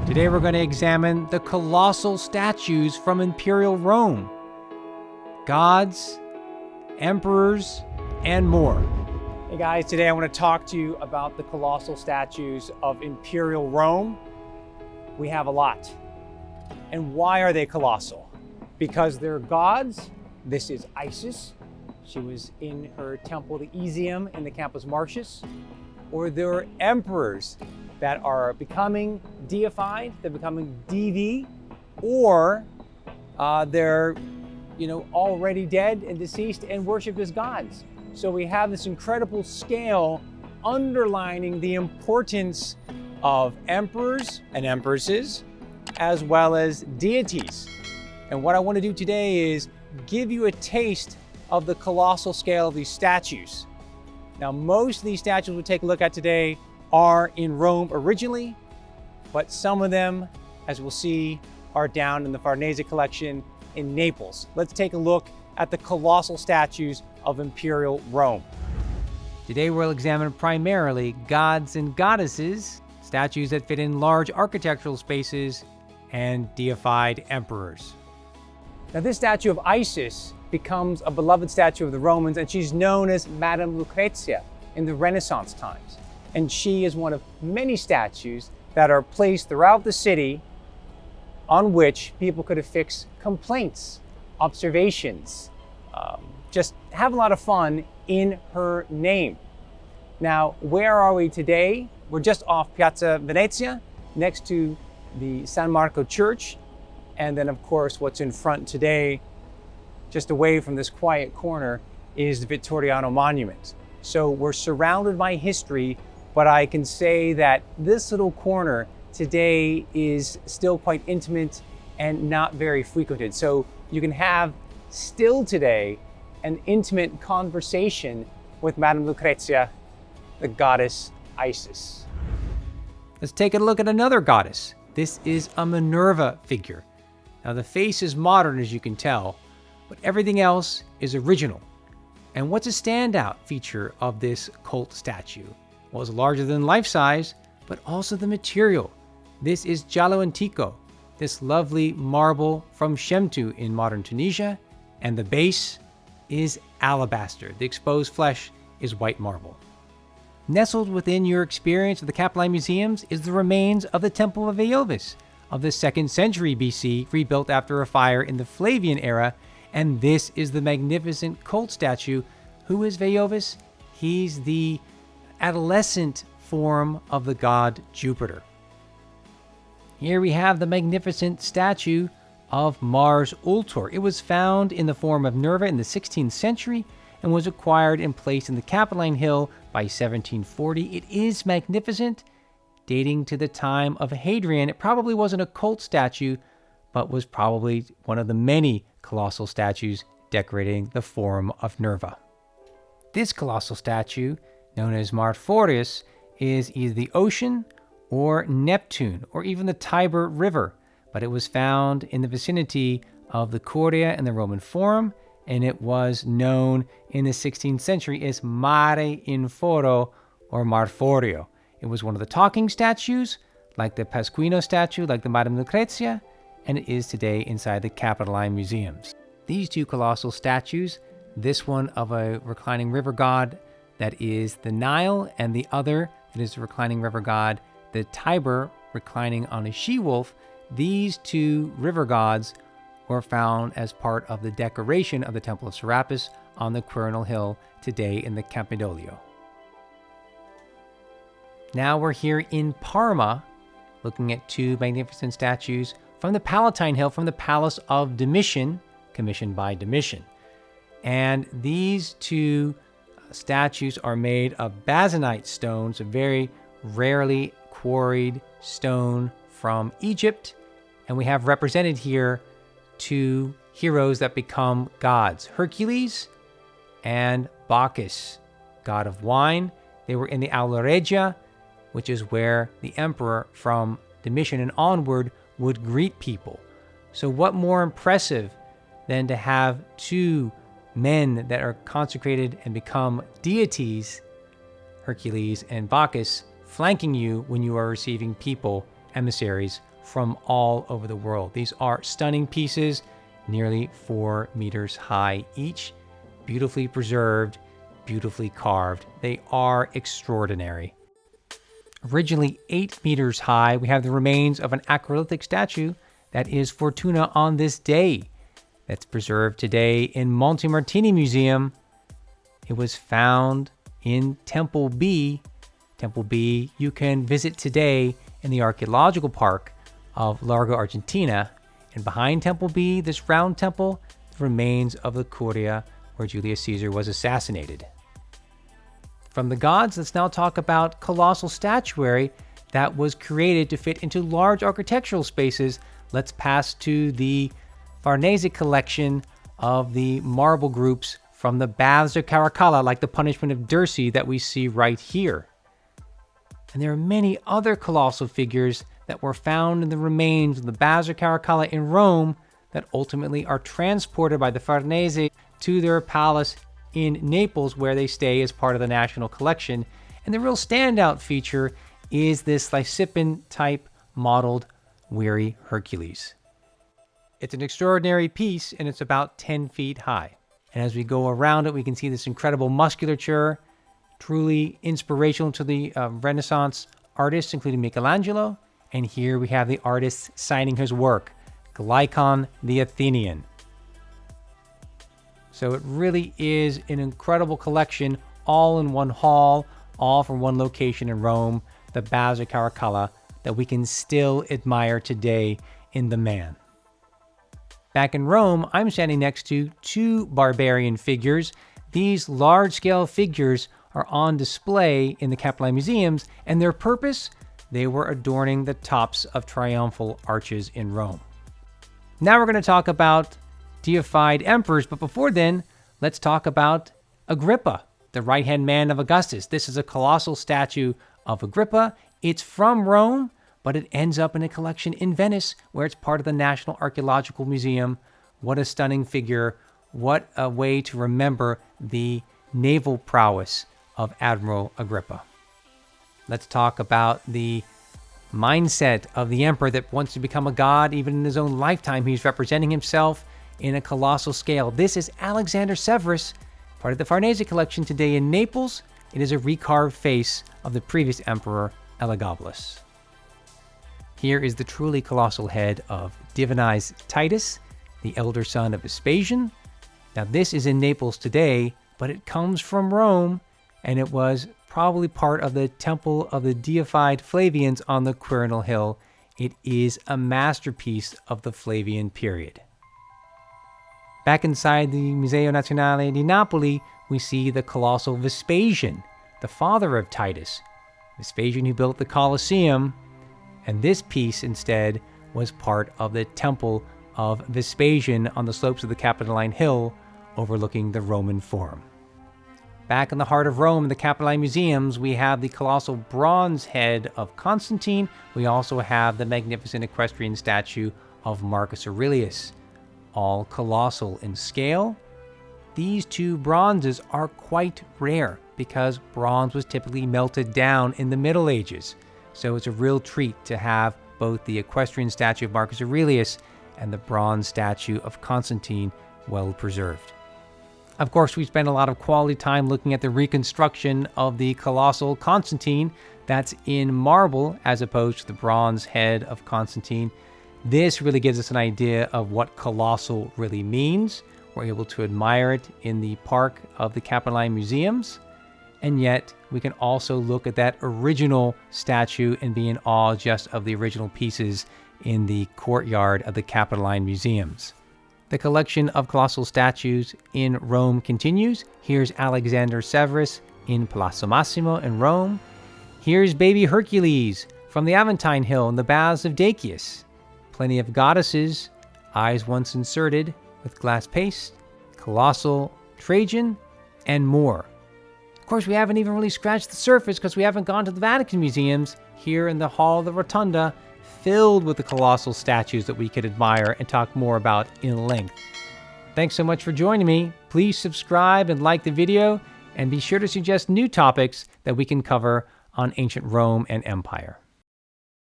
Today we're going to examine the colossal statues from Imperial Rome. Gods, emperors, and more. Hey guys, today I want to talk to you about the colossal statues of Imperial Rome. We have a lot. And why are they colossal? Because they're gods. This is Isis. She was in her temple, the Elysium, in the Campus Martius. Or they're emperors that are becoming deified, they're becoming divi, or they're already dead and deceased and worshipped as gods. So we have this incredible scale underlining the importance of emperors and empresses, as well as deities. And what I want to do today is give you a taste of the colossal scale of these statues. Now, most of these statues we'll take a look at today are in Rome originally, but some of them, as we'll see, are down in the Farnese collection in Naples. Let's take a look at the colossal statues of Imperial Rome. Today we'll examine primarily gods and goddesses, statues that fit in large architectural spaces, and deified emperors. Now, this statue of Isis becomes a beloved statue of the Romans, and she's known as Madame Lucrezia in the Renaissance times. And she is one of many statues that are placed throughout the city on which people could affix complaints, observations, just have a lot of fun in her name. Now, where are we today? We're just off Piazza Venezia, next to the San Marco Church. And then, of course, what's in front today, just away from this quiet corner, is the Vittoriano Monument. So we're surrounded by history, but I can say that this little corner today is still quite intimate and not very frequented. So you can have still today an intimate conversation with Madame Lucrezia, the goddess Isis. Let's take a look at another goddess. This is a Minerva figure. Now, the face is modern, as you can tell, but everything else is original. And what's a standout feature of this cult statue? Well, it's larger than life size, but also the material. This is giallo antico, this lovely marble from Chemtu in modern Tunisia, and the base is alabaster. The exposed flesh is white marble. Nestled within your experience of the Capitoline Museums is the remains of the Temple of Veiovis of the 2nd century BC, rebuilt after a fire in the Flavian era, and this is the magnificent cult statue. Who is Veiovis? He's the adolescent form of the god Jupiter. Here we have the magnificent statue of Mars Ultor. It was found in the form of Minerva in the 16th century and was acquired and placed in the Capitoline Hill by 1740. It is magnificent, dating to the time of Hadrian. It probably wasn't a cult statue, but was probably one of the many colossal statues decorating the Forum of Nerva. This colossal statue, known as Marforio, is either the ocean or Neptune, or even the Tiber River, but it was found in the vicinity of the Curia and the Roman Forum, and it was known in the 16th century as Mare in Foro, or Marforio. It was one of the talking statues, like the Pasquino statue, like the Madame Lucrezia, and it is today inside the Capitoline Museums. These two colossal statues, this one of a reclining river god that is the Nile, and the other that is the reclining river god, the Tiber, reclining on a she-wolf, these two river gods were found as part of the decoration of the Temple of Serapis on the Quirinal Hill today in the Campidoglio. Now we're here in Parma, looking at two magnificent statues from the Palatine Hill, from the Palace of Domitian, commissioned by Domitian. And these two statues are made of bazanite stones, a very rarely quarried stone from Egypt. And we have represented here two heroes that become gods, Hercules and Bacchus, god of wine. They were in the Aula Regia, which is where the emperor from Domitian and onward would greet people. So what more impressive than to have two men that are consecrated and become deities, Hercules and Bacchus, flanking you when you are receiving people, emissaries from all over the world. These are stunning pieces, nearly 4 meters high each, beautifully preserved, beautifully carved. They are extraordinary. Originally 8 meters high, we have the remains of an acrolithic statue that is Fortuna on this day. That's preserved today in Montemartini Museum. It was found in Temple B. Temple B you can visit today in the archaeological park of Largo Argentina. And behind Temple B, this round temple, the remains of the Curia where Julius Caesar was assassinated. From the gods, let's now talk about colossal statuary that was created to fit into large architectural spaces. Let's pass to the Farnese collection of the marble groups from the Baths of Caracalla, like the Punishment of Dirce that we see right here. And there are many other colossal figures that were found in the remains of the Baths of Caracalla in Rome that ultimately are transported by the Farnese to their palace in Naples, where they stay as part of the national collection. And the real standout feature is this Lysippin-type modeled weary Hercules. It's an extraordinary piece, and it's about 10 feet high. And as we go around it, we can see this incredible musculature, truly inspirational to the Renaissance artists, including Michelangelo. And here we have the artist signing his work, Glycon the Athenian. So it really is an incredible collection, all in one hall, all from one location in Rome, the Baths of Caracalla, that we can still admire today in the man. Back in Rome, I'm standing next to 2 barbarian figures. These large-scale figures are on display in the Capitoline Museums, and their purpose? They were adorning the tops of triumphal arches in Rome. Now we're going to talk about deified emperors, but before then, let's talk about Agrippa, the right-hand man of Augustus. This is a colossal statue of Agrippa. It's from Rome, but it ends up in a collection in Venice, where it's part of the National Archaeological Museum. What a stunning figure. What a way to remember the naval prowess of Admiral Agrippa. Let's talk about the mindset of the emperor that wants to become a god. Even in his own lifetime, he's representing himself in a colossal scale. This is Alexander Severus, part of the Farnese collection today in Naples. It is a recarved face of the previous emperor, Elagabalus. Here is the truly colossal head of divinized Titus, the elder son of Vespasian. Now this is in Naples today, but it comes from Rome, and it was probably part of the temple of the deified Flavians on the Quirinal Hill. It is a masterpiece of the Flavian period. Back inside the Museo Nazionale di Napoli, we see the colossal Vespasian, the father of Titus. Vespasian who built the Colosseum, and this piece instead was part of the temple of Vespasian on the slopes of the Capitoline Hill overlooking the Roman Forum. Back in the heart of Rome, in the Capitoline Museums, we have the colossal bronze head of Constantine. We also have the magnificent equestrian statue of Marcus Aurelius, all colossal in scale. These 2 bronzes are quite rare because bronze was typically melted down in the Middle Ages. So it's a real treat to have both the equestrian statue of Marcus Aurelius and the bronze statue of Constantine well preserved. Of course, we spent a lot of quality time looking at the reconstruction of the colossal Constantine that's in marble as opposed to the bronze head of Constantine. This really gives us an idea of what colossal really means. We're able to admire it in the park of the Capitoline Museums, and yet we can also look at that original statue and be in awe just of the original pieces in the courtyard of the Capitoline Museums. The collection of colossal statues in Rome continues. Here's Alexander Severus in Palazzo Massimo in Rome. Here's baby Hercules from the Aventine Hill in the Baths of Dacchius. Plenty of goddesses, eyes once inserted with glass paste, colossal Trajan, and more. Of course, we haven't even really scratched the surface because we haven't gone to the Vatican Museums here in the Hall of the Rotunda, filled with the colossal statues that we could admire and talk more about in length. Thanks so much for joining me. Please subscribe and like the video, and be sure to suggest new topics that we can cover on ancient Rome and Empire.